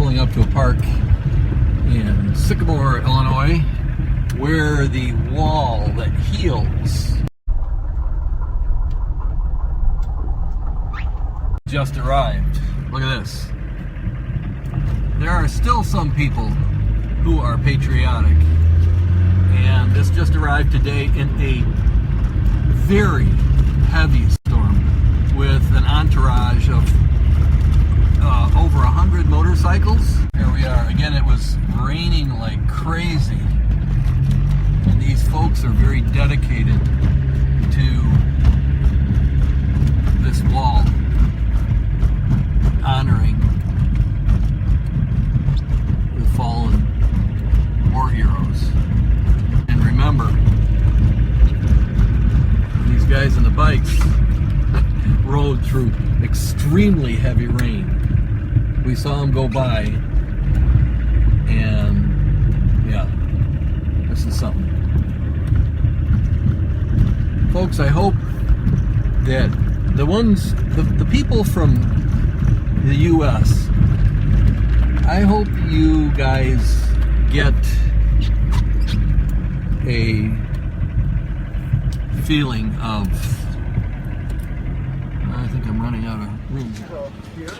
pulling up to a park in Sycamore, Illinois, where the wall that heals just arrived. Look at this. There are still some people who are patriotic, and this just arrived today in a very heavy storm with an entourage of over 100 motorcycles. Here we are. Again, it was raining like crazy, and these folks are very dedicated to this wall, honoring the fallen war heroes. And remember, these guys on the bikes rode through extremely heavy rain. We saw them go by, and yeah, this is something. Folks, I hope that the people from the U.S., I hope you guys get a feeling of, I think I'm running out of room here.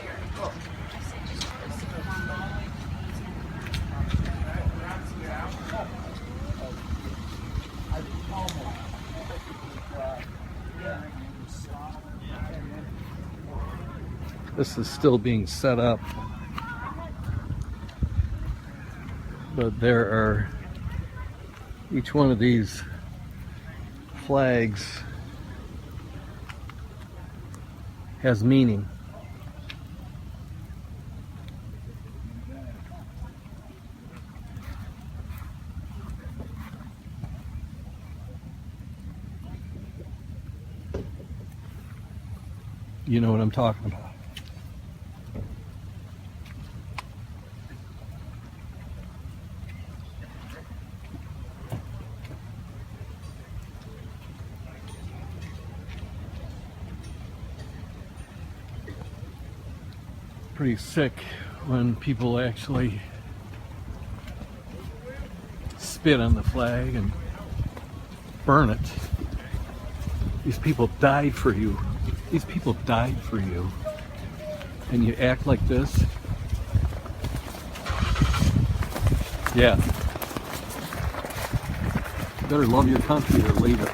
This is still being set up, but there are, each one of these flags has meaning. You know what I'm talking about. Pretty sick when people actually spit on the flag and burn it. These people died for you. These people died for you. And you act like this? Yeah. You better love your country or leave it.